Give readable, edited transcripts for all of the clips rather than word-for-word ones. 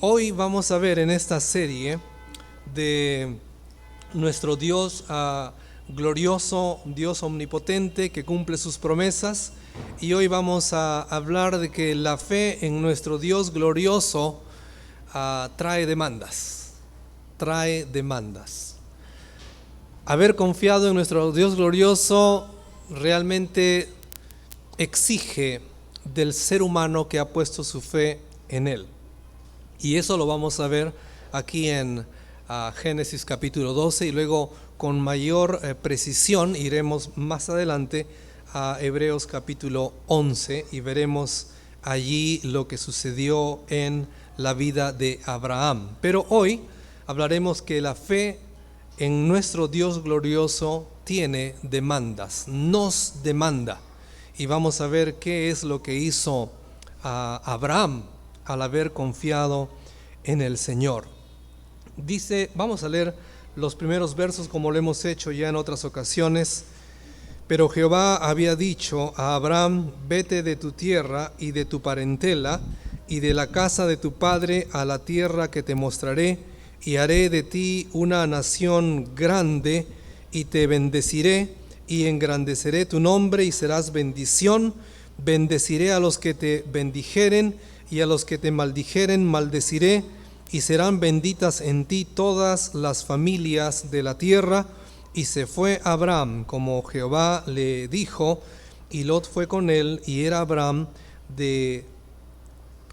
Hoy vamos a ver en esta serie de nuestro Dios glorioso, Dios omnipotente que cumple sus promesas, y hoy vamos a hablar de que la fe en nuestro Dios glorioso trae demandas. Haber confiado en nuestro Dios glorioso realmente exige del ser humano que ha puesto su fe en Él. Y eso lo vamos a ver aquí en Génesis capítulo 12, y luego con mayor precisión iremos más adelante a Hebreos capítulo 11 y veremos allí lo que sucedió en la vida de Abraham. Pero hoy hablaremos que la fe en nuestro Dios glorioso tiene demandas, nos demanda. Y vamos a ver qué es lo que hizo Abraham al haber confiado en el Señor. Dice, vamos a leer los primeros versos como lo hemos hecho ya en otras ocasiones. Pero Jehová había dicho a Abraham: vete de tu tierra y de tu parentela y de la casa de tu padre a la tierra que te mostraré, y haré de ti una nación grande, y te bendeciré y engrandeceré tu nombre y serás bendición. Bendeciré a los que te bendijeren, y a los que te maldijeren maldeciré, y serán benditas en ti todas las familias de la tierra. Y se fue Abraham como Jehová le dijo, y Lot fue con él, y era Abraham de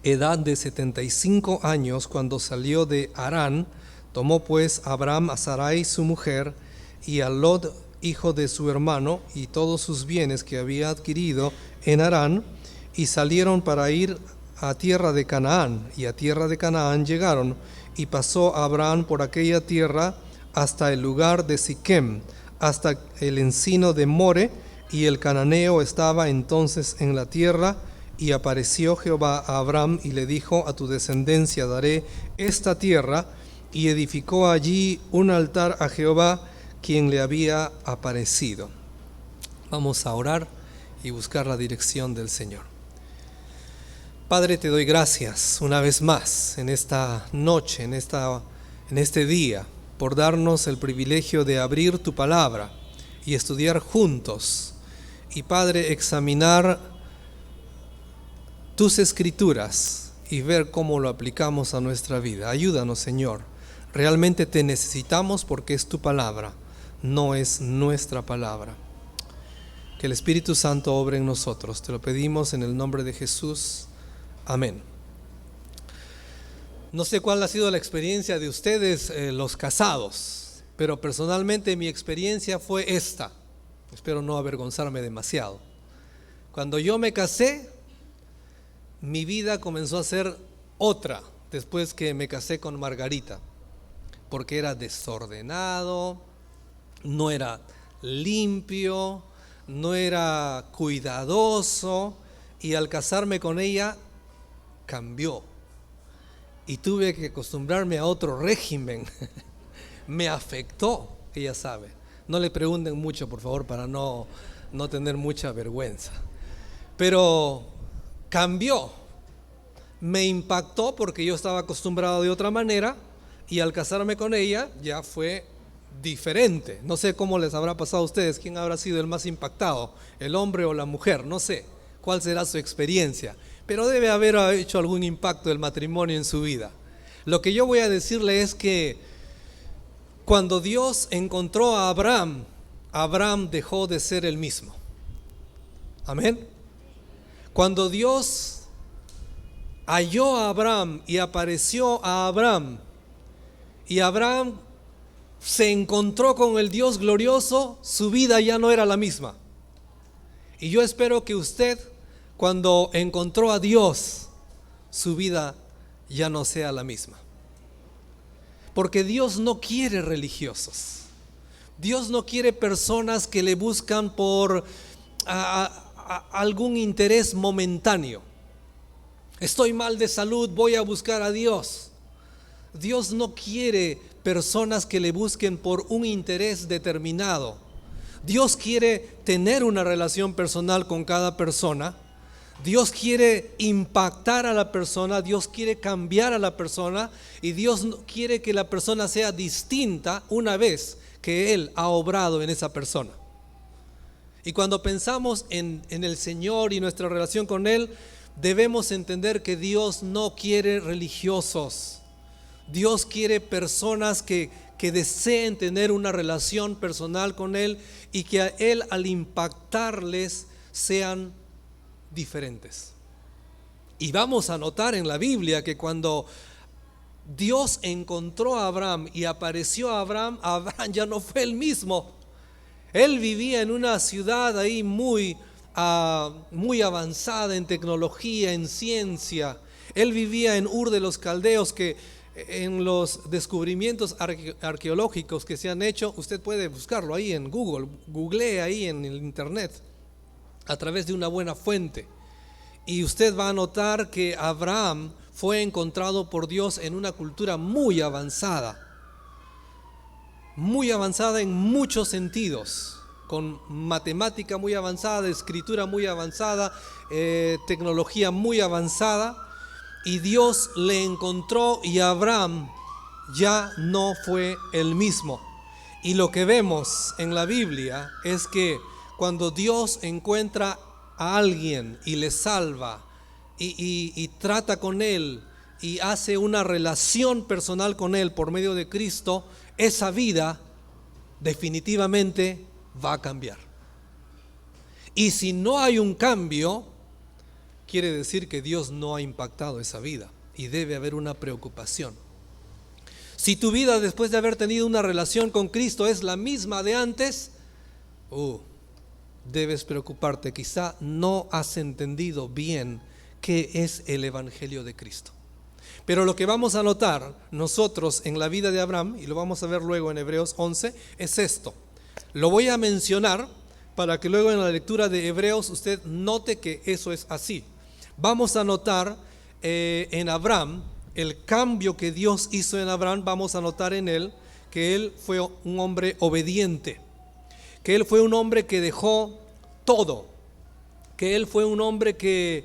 edad de 75 años cuando salió de Harán. Tomó pues Abraham a Sarai su mujer, y a Lot hijo de su hermano, y todos sus bienes que había adquirido en Harán, y salieron para ir a tierra de Canaán. Y a tierra de Canaán llegaron, y pasó Abraham por aquella tierra hasta el lugar de Siquem, hasta el encino de More, y el cananeo estaba entonces en la tierra. Y apareció Jehová a Abraham y le dijo: a tu descendencia daré esta tierra. Y edificó allí un altar a Jehová, quien le había aparecido. Vamos a orar y buscar la dirección del Señor. Padre, te doy gracias una vez más en esta noche, en este día, por darnos el privilegio de abrir tu palabra y estudiar juntos. Y Padre, examinar tus escrituras y ver cómo lo aplicamos a nuestra vida. Ayúdanos, Señor. Realmente te necesitamos porque es tu palabra, no es nuestra palabra. Que el Espíritu Santo obre en nosotros. Te lo pedimos en el nombre de Jesús. Amén. No sé cuál ha sido la experiencia de ustedes, los casados, pero personalmente mi experiencia fue esta. Espero no avergonzarme demasiado. Cuando yo me casé, mi vida comenzó a ser otra después que me casé con Margarita, porque era desordenado, no era limpio, no era cuidadoso, y al casarme con ella cambió y tuve que acostumbrarme a otro régimen. Me afectó, ella sabe. No le pregunten mucho, por favor, para no tener mucha vergüenza. Pero cambió, me impactó porque yo estaba acostumbrado de otra manera, y al casarme con ella ya fue diferente. No sé cómo les habrá pasado a ustedes, quién habrá sido el más impactado, el hombre o la mujer, no sé cuál será su experiencia, pero debe haber hecho algún impacto el matrimonio en su vida. Lo que yo voy a decirle es que cuando Dios encontró a Abraham, Abraham dejó de ser el mismo. Amén. Cuando Dios halló a Abraham y apareció a Abraham, y Abraham se encontró con el Dios glorioso, su vida ya no era la misma. Y yo espero que usted, cuando encontró a Dios, su vida ya no sea la misma. Porque Dios no quiere religiosos. Dios no quiere personas que le buscan por algún interés momentáneo. Estoy mal de salud, voy a buscar a Dios. Dios no quiere personas que le busquen por un interés determinado. Dios quiere tener una relación personal con cada persona. Dios quiere impactar a la persona, Dios quiere cambiar a la persona y Dios quiere que la persona sea distinta una vez que Él ha obrado en esa persona. Y cuando pensamos en el Señor y nuestra relación con Él, debemos entender que Dios no quiere religiosos. Dios quiere personas que deseen tener una relación personal con Él y que a Él, al impactarles, sean diferentes. Y vamos a notar en la Biblia que cuando Dios encontró a Abraham y apareció a Abraham ya no fue el mismo. Él vivía en una ciudad ahí muy avanzada en tecnología, en ciencia. Él vivía en Ur de los Caldeos, que en los descubrimientos arqueológicos que se han hecho, usted puede buscarlo ahí en Google ahí en el internet a través de una buena fuente, y usted va a notar que Abraham fue encontrado por Dios en una cultura muy avanzada en muchos sentidos, con matemática muy avanzada, escritura muy avanzada, tecnología muy avanzada, y Dios le encontró y Abraham ya no fue el mismo. Y lo que vemos en la Biblia es que cuando Dios encuentra a alguien y le salva y trata con él y hace una relación personal con él por medio de Cristo, esa vida definitivamente va a cambiar. Y si no hay un cambio, quiere decir que Dios no ha impactado esa vida y debe haber una preocupación. Si tu vida después de haber tenido una relación con Cristo es la misma de antes, debes preocuparte. Quizá no has entendido bien qué es el Evangelio de Cristo. Pero lo que vamos a notar nosotros en la vida de Abraham, y lo vamos a ver luego en Hebreos 11, es esto. Lo voy a mencionar para que luego en la lectura de Hebreos usted note que eso es así. Vamos a notar en Abraham el cambio que Dios hizo en Abraham. Vamos a notar en él que él fue un hombre obediente, que él fue un hombre que dejó todo, que él fue un hombre que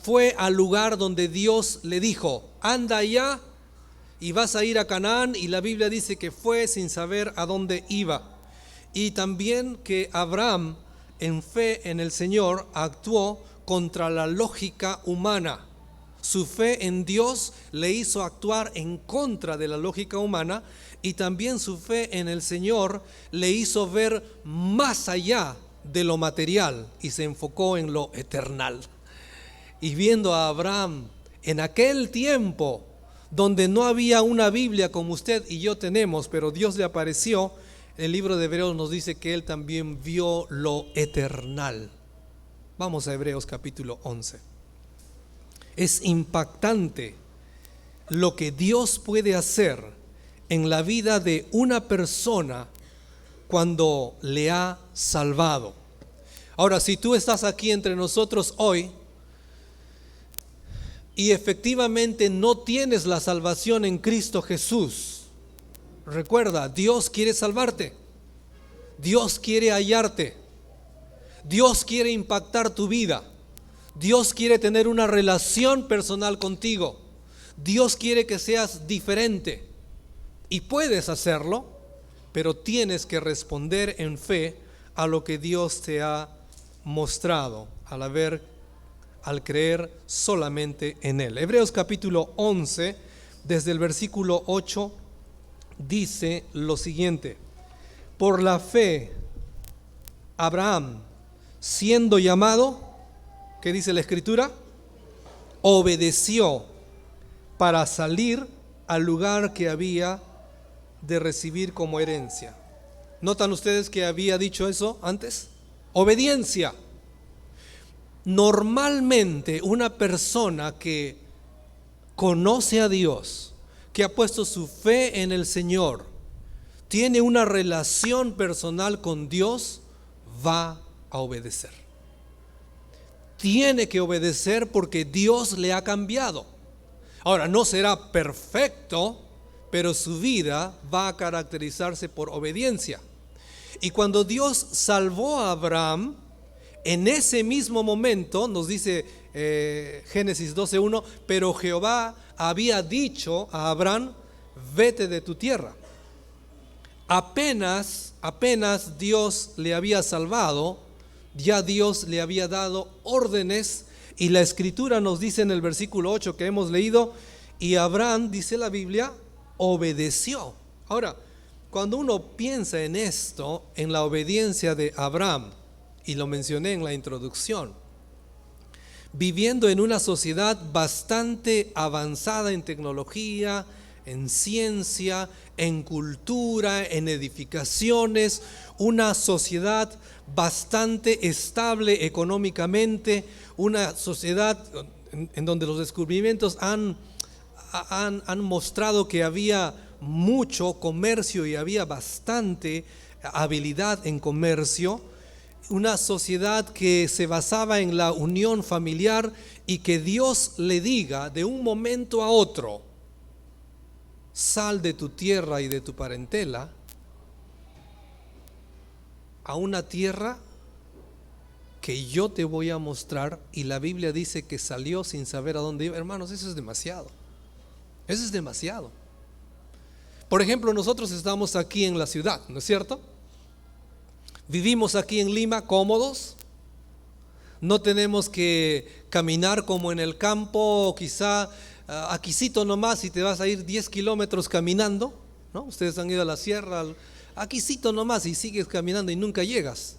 fue al lugar donde Dios le dijo: anda allá y vas a ir a Canaán, y la Biblia dice que fue sin saber a dónde iba. Y también que Abraham, en fe en el Señor, actuó contra la lógica humana. Su fe en Dios le hizo actuar en contra de la lógica humana, y también su fe en el Señor le hizo ver más allá de lo material y se enfocó en lo eternal. Y viendo a Abraham en aquel tiempo donde no había una Biblia como usted y yo tenemos, pero Dios le apareció, el libro de Hebreos nos dice que él también vio lo eternal. Vamos a Hebreos capítulo 11. Es impactante lo que Dios puede hacer en la vida de una persona cuando le ha salvado. Ahora, si tú estás aquí entre nosotros hoy y efectivamente no tienes la salvación en Cristo Jesús, recuerda, Dios quiere salvarte, Dios quiere hallarte, Dios quiere impactar tu vida, Dios quiere tener una relación personal contigo, Dios quiere que seas diferente, y puedes hacerlo, pero tienes que responder en fe a lo que Dios te ha mostrado al creer solamente en Él. Hebreos capítulo 11, desde el versículo 8, dice lo siguiente: por la fe, Abraham, siendo llamado, ¿qué dice la Escritura? Obedeció para salir al lugar que había de recibir como herencia. ¿Notan ustedes que había dicho eso antes? Obediencia. Normalmente una persona que conoce a Dios, que ha puesto su fe en el Señor, tiene una relación personal con Dios, va a obedecer. Tiene que obedecer porque Dios le ha cambiado. Ahora, no será perfecto, pero su vida va a caracterizarse por obediencia. Y cuando Dios salvó a Abraham, En ese mismo momento, nos dice Génesis 12:1, pero Jehová había dicho a Abraham, vete de tu tierra. Apenas Dios le había salvado, ya Dios le había dado órdenes, y la escritura nos dice en el versículo 8 que hemos leído, y Abraham, dice la Biblia, obedeció. Ahora, cuando uno piensa en esto, en la obediencia de Abraham, y lo mencioné en la introducción, viviendo en una sociedad bastante avanzada en tecnología, en ciencia, en cultura, en edificaciones, una sociedad bastante estable económicamente, una sociedad en donde los descubrimientos han mostrado que había mucho comercio y había bastante habilidad en comercio, una sociedad que se basaba en la unión familiar, y que Dios le diga de un momento a otro, sal de tu tierra y de tu parentela a una tierra que yo te voy a mostrar, y la Biblia dice que salió sin saber a dónde iba. Hermanos, eso es demasiado. Eso es demasiado. Por ejemplo, nosotros estamos aquí en la ciudad, ¿no es cierto? Vivimos aquí en Lima cómodos, no tenemos que caminar como en el campo, quizá aquícito nomás, y te vas a ir 10 kilómetros caminando, ¿no? Ustedes han ido a la sierra, aquícito nomás, y sigues caminando y nunca llegas.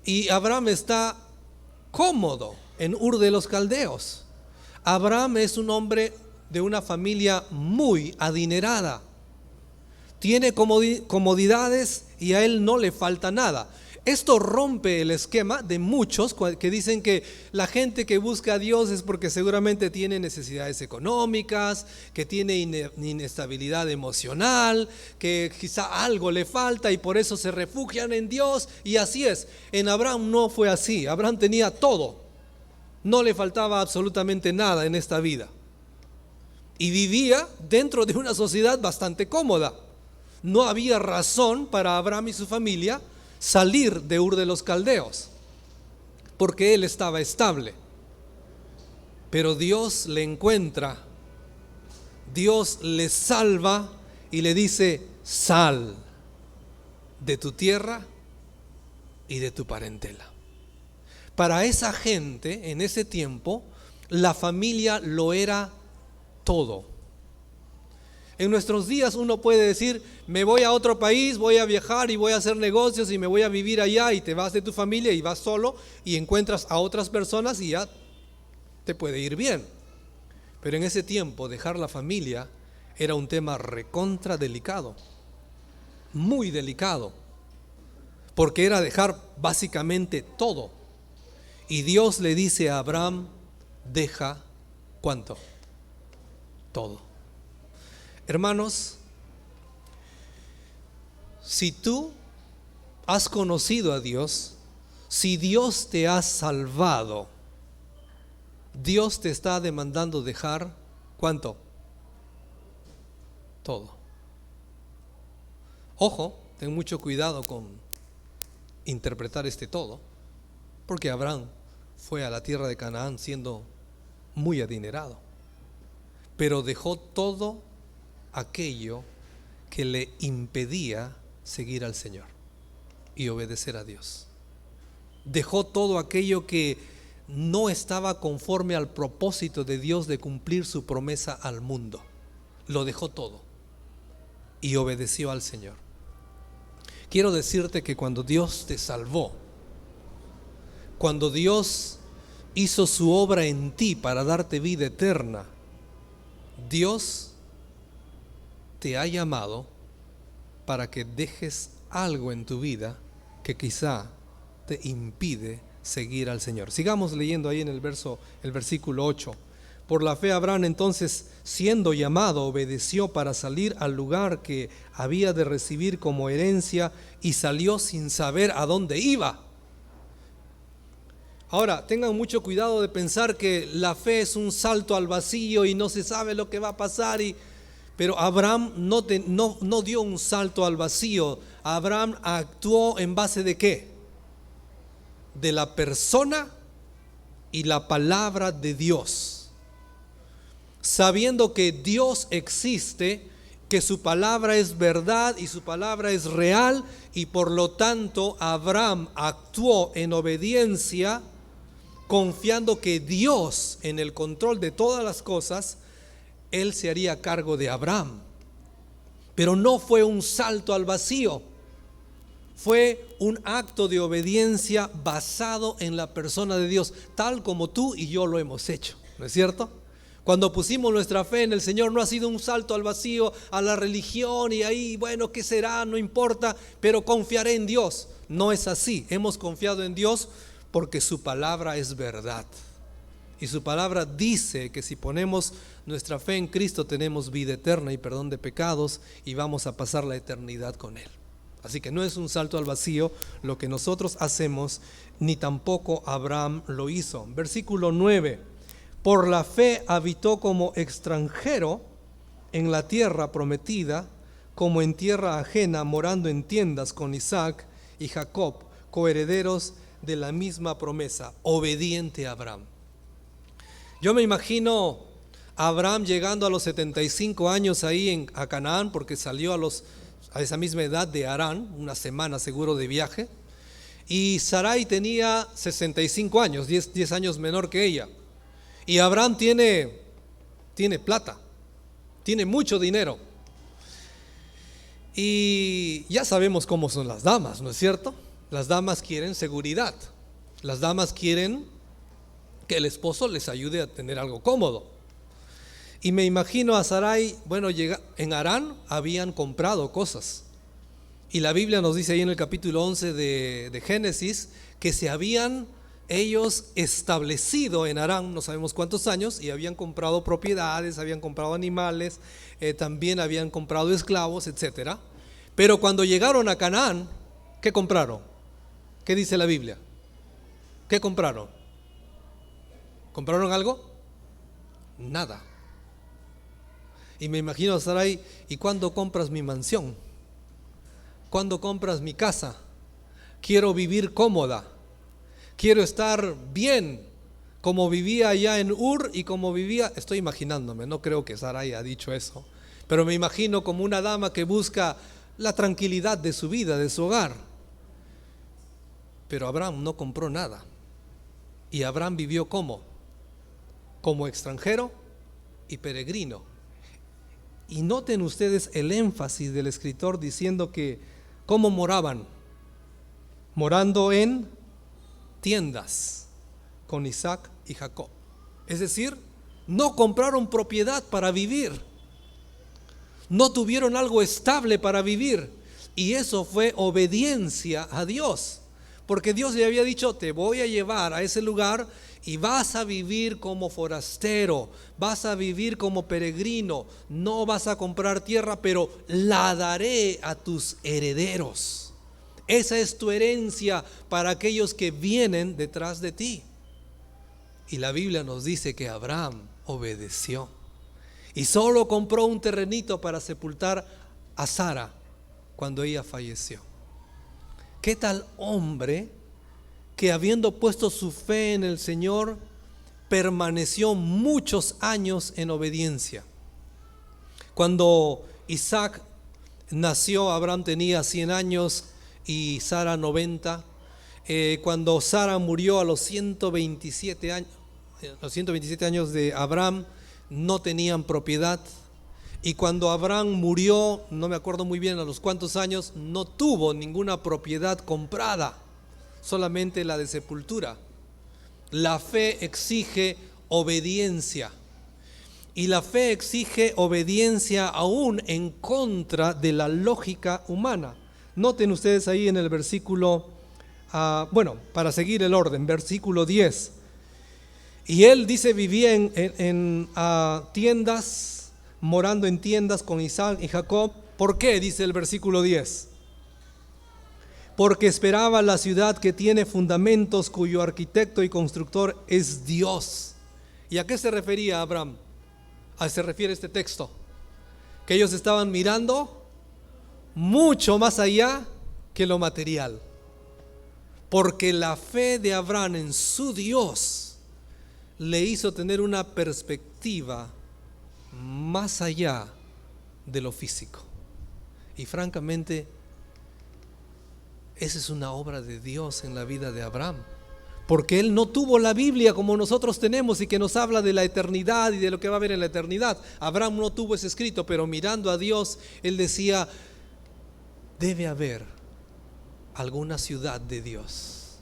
Y Abraham está cómodo en Ur de los Caldeos. Abraham es un hombre de una familia muy adinerada, tiene comodidades y a él no le falta nada. Esto rompe el esquema de muchos que dicen que la gente que busca a Dios es porque seguramente tiene necesidades económicas, que tiene inestabilidad emocional, que quizá algo le falta y por eso se refugian en Dios. Y así es. En Abraham no fue así. Abraham tenía todo, no le faltaba absolutamente nada en esta vida, y vivía dentro de una sociedad bastante cómoda. No había razón para Abraham y su familia salir de Ur de los Caldeos, porque él estaba estable. Pero Dios le encuentra, Dios le salva y le dice, sal de tu tierra y de tu parentela. Para esa gente en ese tiempo, la familia lo era todo. En nuestros días uno puede decir, me voy a otro país, voy a viajar y voy a hacer negocios y me voy a vivir allá, y te vas de tu familia y vas solo y encuentras a otras personas y ya te puede ir bien. Pero en ese tiempo dejar la familia era un tema recontra delicado, muy delicado, porque era dejar básicamente todo. Y Dios le dice a Abraham, deja, ¿cuánto? Todo. Hermanos, si tú has conocido a Dios, si Dios te ha salvado, Dios te está demandando dejar, ¿cuánto? Todo. Ojo, ten mucho cuidado con interpretar este todo, porque Abraham fue a la tierra de Canaán siendo muy adinerado, pero dejó todo aquello que le impedía seguir al Señor y obedecer a Dios. Dejó todo aquello que no estaba conforme al propósito de Dios de cumplir su promesa al mundo. Lo dejó todo y obedeció al Señor. Quiero decirte que cuando Dios te salvó, cuando Dios hizo su obra en ti para darte vida eterna, Dios te ha llamado para que dejes algo en tu vida que quizá te impide seguir al Señor. Sigamos leyendo ahí en el versículo 8. Por la fe Abraham entonces, siendo llamado, obedeció para salir al lugar que había de recibir como herencia, y salió sin saber a dónde iba. Ahora, tengan mucho cuidado de pensar que la fe es un salto al vacío y no se sabe lo que va a pasar. Pero Abraham no dio un salto al vacío. Abraham actuó en base de ¿qué? de la persona y la palabra de Dios, sabiendo que Dios existe, que su palabra es verdad y su palabra es real, y por lo tanto Abraham actuó en obediencia, confiando que Dios, en el control de todas las cosas, Él se haría cargo de Abraham. Pero no fue un salto al vacío, fue un acto de obediencia basado en la persona de Dios, tal como tú y yo lo hemos hecho, ¿no es cierto? Cuando pusimos nuestra fe en el Señor, no ha sido un salto al vacío, a la religión y ahí, bueno, ¿qué será? No importa, pero confiaré en Dios. No es así, hemos confiado en Dios porque su palabra es verdad. Y su palabra dice que si ponemos nuestra fe en Cristo tenemos vida eterna y perdón de pecados y vamos a pasar la eternidad con Él. Así que no es un salto al vacío lo que nosotros hacemos, ni tampoco Abraham lo hizo. Versículo 9: por la fe habitó como extranjero en la tierra prometida, como en tierra ajena, morando en tiendas con Isaac y Jacob, coherederos de la misma promesa. Obediente a Abraham. Yo me imagino a Abraham llegando a los 75 años ahí a Canaán, porque salió a esa misma edad de Harán, una semana seguro de viaje, y Sarai tenía 65 años, 10 años menor que ella. Y Abraham tiene plata, tiene mucho dinero. Y ya sabemos cómo son las damas, ¿no es cierto? Las damas quieren seguridad, las damas quieren que el esposo les ayude a tener algo cómodo. Y me imagino a Sarai, bueno, en Harán habían comprado cosas. Y la Biblia nos dice ahí en el capítulo 11 de Génesis que se habían ellos establecido en Harán, no sabemos cuántos años, y habían comprado propiedades, habían comprado animales, también habían comprado esclavos, etcétera. Pero cuando llegaron a Canaán, ¿qué compraron? ¿Qué dice la Biblia? ¿Qué compraron? ¿Compraron algo? Nada. Y me imagino a Sarai, ¿y cuándo compras mi mansión? ¿Cuándo compras mi casa? Quiero vivir cómoda, quiero estar bien, como vivía allá en Ur y como vivía, estoy imaginándome, no creo que Sarai haya dicho eso, pero me imagino como una dama que busca la tranquilidad de su vida, de su hogar. Pero Abraham no compró nada. Y Abraham vivió como extranjero y peregrino. Y noten ustedes el énfasis del escritor diciendo que ¿cómo moraban? Morando en tiendas con Isaac y Jacob. Es decir, no compraron propiedad para vivir, no tuvieron algo estable para vivir, y eso fue obediencia a Dios, porque Dios le había dicho: te voy a llevar a ese lugar y vas a vivir como forastero, vas a vivir como peregrino, no vas a comprar tierra, pero la daré a tus herederos. Esa es tu herencia para aquellos que vienen detrás de ti. Y la Biblia nos dice que Abraham obedeció y solo compró un terrenito para sepultar a Sara cuando ella falleció. ¿Qué tal hombre que, habiendo puesto su fe en el Señor, permaneció muchos años en obediencia? Cuando Isaac nació, Abraham tenía 100 años y Sara 90. Cuando Sara murió a los 127 años de Abraham, no tenían propiedad. Y cuando Abraham murió, no me acuerdo muy bien a los cuántos años, no tuvo ninguna propiedad comprada, solamente la de sepultura. La fe exige obediencia, y la fe exige obediencia aún en contra de la lógica humana. Noten ustedes ahí en el versículo, para seguir el orden, versículo 10. Y él dice vivía en tiendas, morando en tiendas con Isaac y Jacob. ¿Por qué? Dice el versículo 10. Porque esperaba la ciudad que tiene fundamentos, cuyo arquitecto y constructor es Dios. ¿Y a qué se refería Abraham? ¿A qué se refiere este texto? Que ellos estaban mirando mucho más allá que lo material. porque la fe de Abraham en su Dios le hizo tener una perspectiva más allá de lo físico. Y francamente, esa es una obra de Dios en la vida de Abraham, porque él no tuvo la Biblia como nosotros tenemos y que nos habla de la eternidad y de lo que va a haber en la eternidad. Abraham no tuvo ese escrito, pero mirando a Dios, él decía: debe haber alguna ciudad de Dios,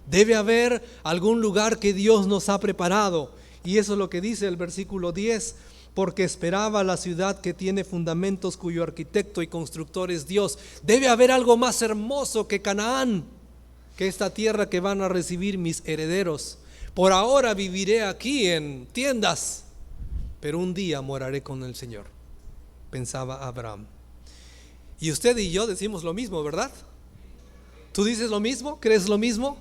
debe haber algún lugar que Dios nos ha preparado. Y eso es lo que dice el versículo 10: porque esperaba la ciudad que tiene fundamentos, cuyo arquitecto y constructor es Dios. Debe haber algo más hermoso que Canaán, que esta tierra que van a recibir mis herederos. Por ahora viviré aquí en tiendas, pero un día moraré con el Señor, pensaba Abraham. Y usted y yo decimos lo mismo, ¿verdad? ¿Tú dices lo mismo? ¿Crees lo mismo?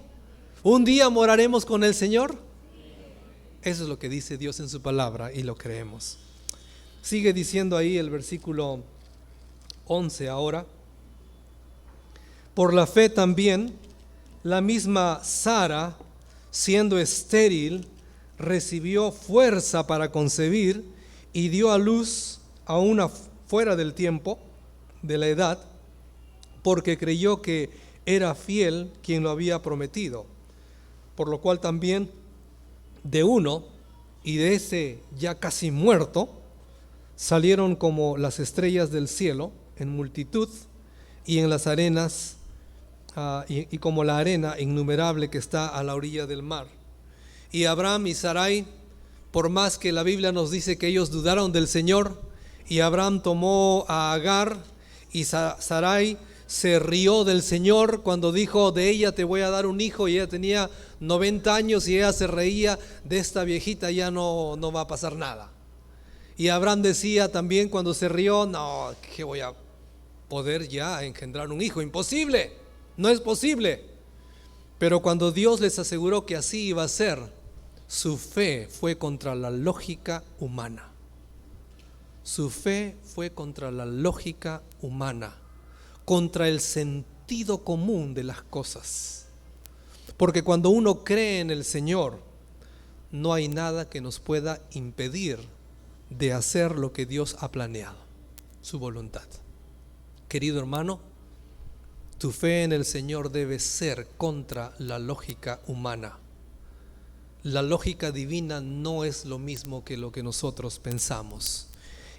¿Un día moraremos con el Señor? Eso es lo que dice Dios en su palabra y lo creemos. Sigue diciendo ahí el versículo 11 ahora: por la fe también la misma Sara, siendo estéril, recibió fuerza para concebir y dio a luz a una fuera del tiempo, de la edad, porque creyó que era fiel quien lo había prometido. Por lo cual también de uno, y de ese ya casi muerto, salieron como las estrellas del cielo en multitud, y en las arenas, y como la arena innumerable que está a la orilla del mar. Y Abraham y Sarai, por más que la Biblia nos dice que ellos dudaron del Señor, y Abraham tomó a Agar, y Sarai se rió del Señor cuando dijo: de ella te voy a dar un hijo, y ella tenía 90 años y ella se reía: de esta viejita ya no va a pasar nada. Y Abraham decía también cuando se rió: no, que voy a poder ya engendrar un hijo, imposible, no es posible. Pero cuando Dios les aseguró que así iba a ser, su fe fue contra la lógica humana. Su fe fue contra la lógica humana, contra el sentido común de las cosas. Porque cuando uno cree en el Señor, no hay nada que nos pueda impedir de hacer lo que Dios ha planeado, su voluntad. Querido hermano, tu fe en el Señor debe ser contra la lógica humana. La lógica divina no es lo mismo que lo que nosotros pensamos,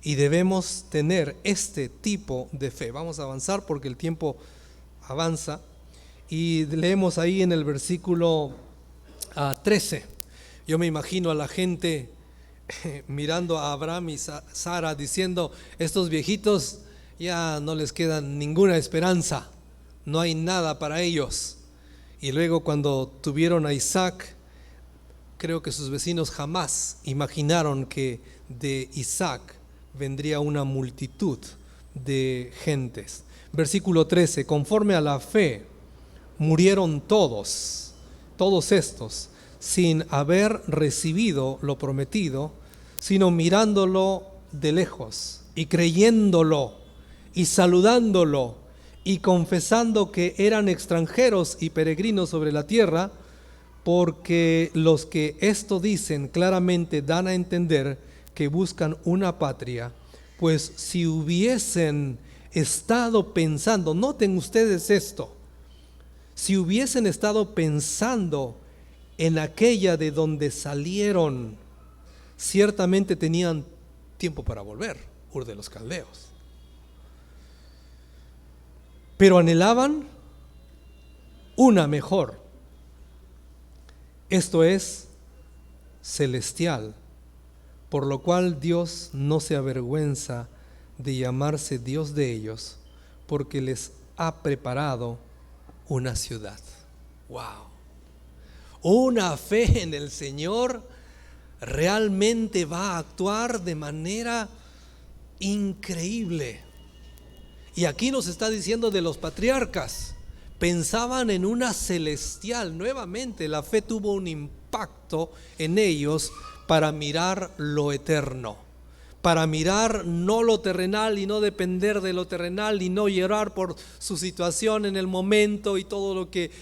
y debemos tener este tipo de fe. Vamos a avanzar porque el tiempo avanza, y leemos ahí en el versículo 13. Yo me imagino a la gente mirando a Abraham y Sara diciendo: estos viejitos ya no les queda ninguna esperanza, no hay nada para ellos. Y luego cuando tuvieron a Isaac, creo que sus vecinos jamás imaginaron que de Isaac vendría una multitud de gentes. Versículo 13: conforme a la fe murieron todos estos, sin haber recibido lo prometido, sino mirándolo de lejos y creyéndolo y saludándolo y confesando que eran extranjeros y peregrinos sobre la tierra, porque los que esto dicen claramente dan a entender que buscan una patria. Pues si hubiesen estado pensando, noten ustedes esto, si hubiesen estado pensando en aquella de donde salieron, ciertamente tenían tiempo para volver, Ur de los Caldeos. Pero anhelaban una mejor, esto es, celestial, por lo cual Dios no se avergüenza de llamarse Dios de ellos, porque les ha preparado una ciudad. ¡Wow! Una fe en el Señor realmente va a actuar de manera increíble. Y aquí nos está diciendo de los patriarcas, pensaban en una celestial. Nuevamente la fe tuvo un impacto en ellos para mirar lo eterno, para mirar no lo terrenal y no depender de lo terrenal y no llorar por su situación en el momento y todo lo que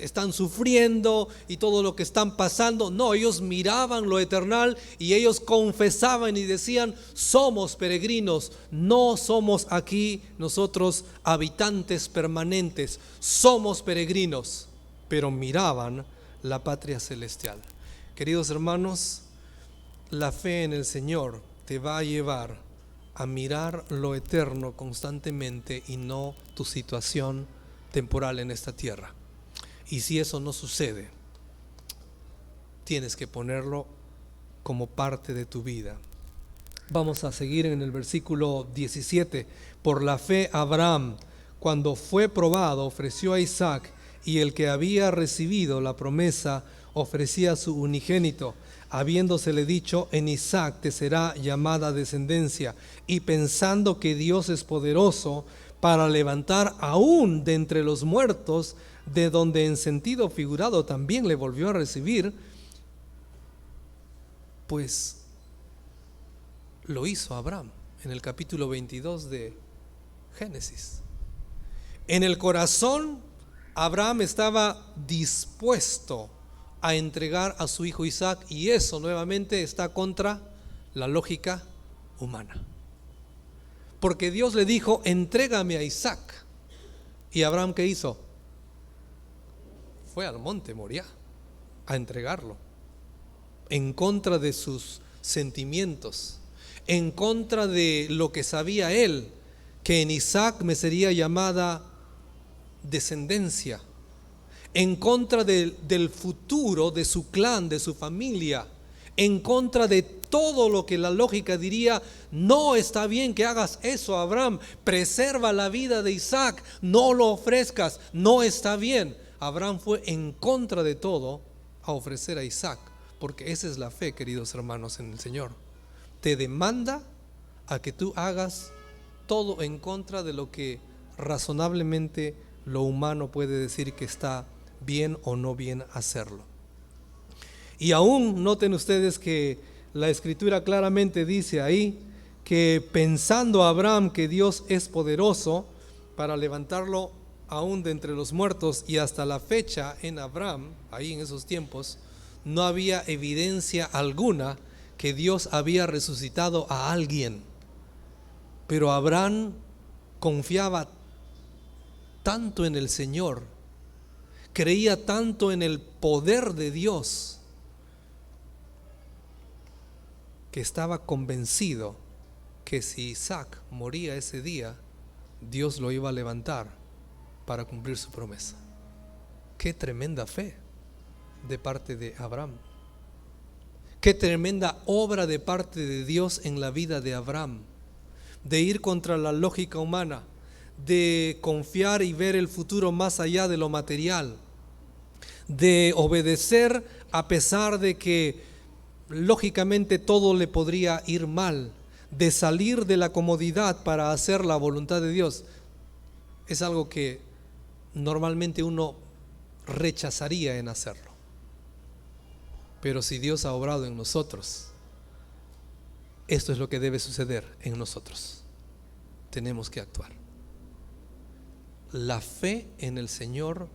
están sufriendo y todo lo que están pasando. No, ellos miraban lo eternal y ellos confesaban y decían: somos peregrinos, no somos aquí nosotros habitantes permanentes, somos peregrinos, pero miraban la patria celestial. Queridos hermanos, la fe en el Señor te va a llevar a mirar lo eterno constantemente y no tu situación temporal en esta tierra. Y si eso no sucede, tienes que ponerlo como parte de tu vida. Vamos a seguir en el versículo 17. Por la fe Abraham, cuando fue probado, ofreció a Isaac, y el que había recibido la promesa ofrecía a su unigénito, habiéndosele dicho: en Isaac te será llamada descendencia. Y pensando que Dios es poderoso para levantar aún de entre los muertos, de donde en sentido figurado también le volvió a recibir, pues lo hizo Abraham en el capítulo 22 de Génesis. En el corazón, Abraham estaba dispuesto a entregar a su hijo Isaac, y eso nuevamente está contra la lógica humana, porque Dios le dijo: entrégame a Isaac. Y Abraham, ¿qué hizo? Fue al monte Moriah a entregarlo, en contra de sus sentimientos, en contra de lo que sabía él, que en Isaac me sería llamada descendencia, en contra del futuro de su clan, de su familia, en contra de todo lo que la lógica diría: no está bien que hagas eso, Abraham, preserva la vida de Isaac, no lo ofrezcas, no está bien. Abraham fue en contra de todo a ofrecer a Isaac, porque esa es la fe, queridos hermanos, en el Señor. Te demanda a que tú hagas todo en contra de lo que razonablemente lo humano puede decir que está bien o no bien hacerlo. Y aún noten ustedes que la escritura claramente dice ahí que pensando Abraham que Dios es poderoso para levantarlo aún de entre los muertos, y hasta la fecha en Abraham, ahí en esos tiempos, no había evidencia alguna que Dios había resucitado a alguien. Pero Abraham confiaba tanto en el Señor, creía tanto en el poder de Dios, que estaba convencido que si Isaac moría ese día, Dios lo iba a levantar para cumplir su promesa. Qué tremenda fe de parte de Abraham. Qué tremenda obra de parte de Dios en la vida de Abraham, de ir contra la lógica humana, de confiar y ver el futuro más allá de lo material, de obedecer a pesar de que lógicamente todo le podría ir mal, de salir de la comodidad para hacer la voluntad de Dios. Es algo que normalmente uno rechazaría en hacerlo. Pero si Dios ha obrado en nosotros, esto es lo que debe suceder en nosotros. Tenemos que actuar. La fe en el Señor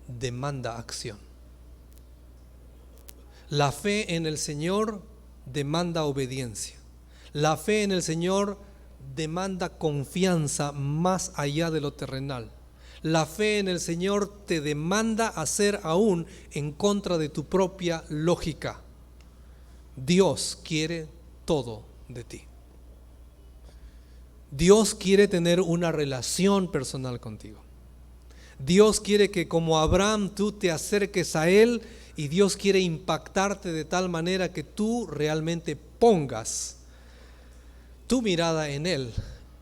demanda acción. La fe en el Señor demanda obediencia. La fe en el Señor demanda confianza más allá de lo terrenal. La fe en el Señor te demanda hacer aún en contra de tu propia lógica. Dios quiere todo de ti. Dios quiere tener una relación personal contigo. Dios quiere que, como Abraham, tú te acerques a Él, y Dios quiere impactarte de tal manera que tú realmente pongas tu mirada en Él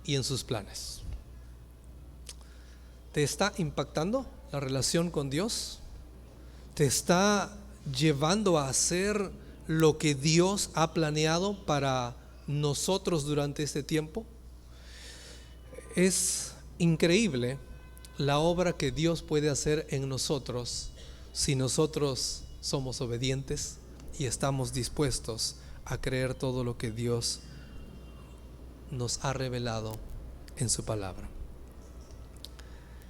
y en sus planes. ¿Te está impactando la relación con Dios? ¿Te está llevando a hacer lo que Dios ha planeado para nosotros durante este tiempo? Es increíble la obra que Dios puede hacer en nosotros si nosotros somos obedientes y estamos dispuestos a creer todo lo que Dios nos ha revelado en su palabra.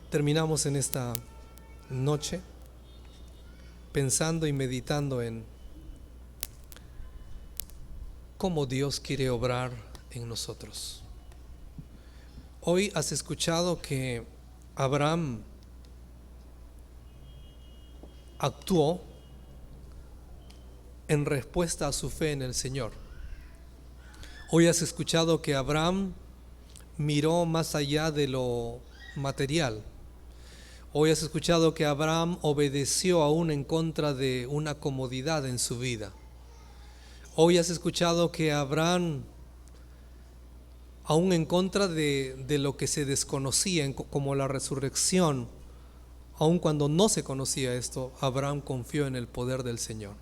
Terminamos en esta noche pensando y meditando en cómo Dios quiere obrar en nosotros. Hoy has escuchado que Abraham actuó en respuesta a su fe en el Señor. Hoy has escuchado que Abraham miró más allá de lo material. Hoy has escuchado que Abraham obedeció aún en contra de una comodidad en su vida. Hoy has escuchado que Abraham, aún en contra de lo que se desconocía, como la resurrección, aun cuando no se conocía esto, Abraham confió en el poder del Señor.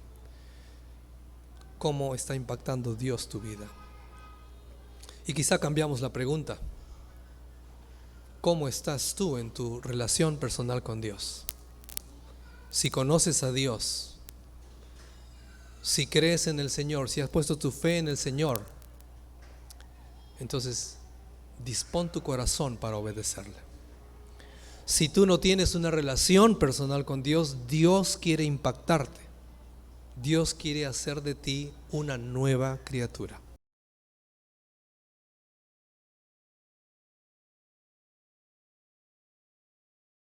¿Cómo está impactando Dios tu vida? Y quizá cambiamos la pregunta. ¿Cómo estás tú en tu relación personal con Dios? Si conoces a Dios, si crees en el Señor, si has puesto tu fe en el Señor, entonces dispón tu corazón para obedecerle. Si tú no tienes una relación personal con Dios, Dios quiere impactarte. Dios quiere hacer de ti una nueva criatura.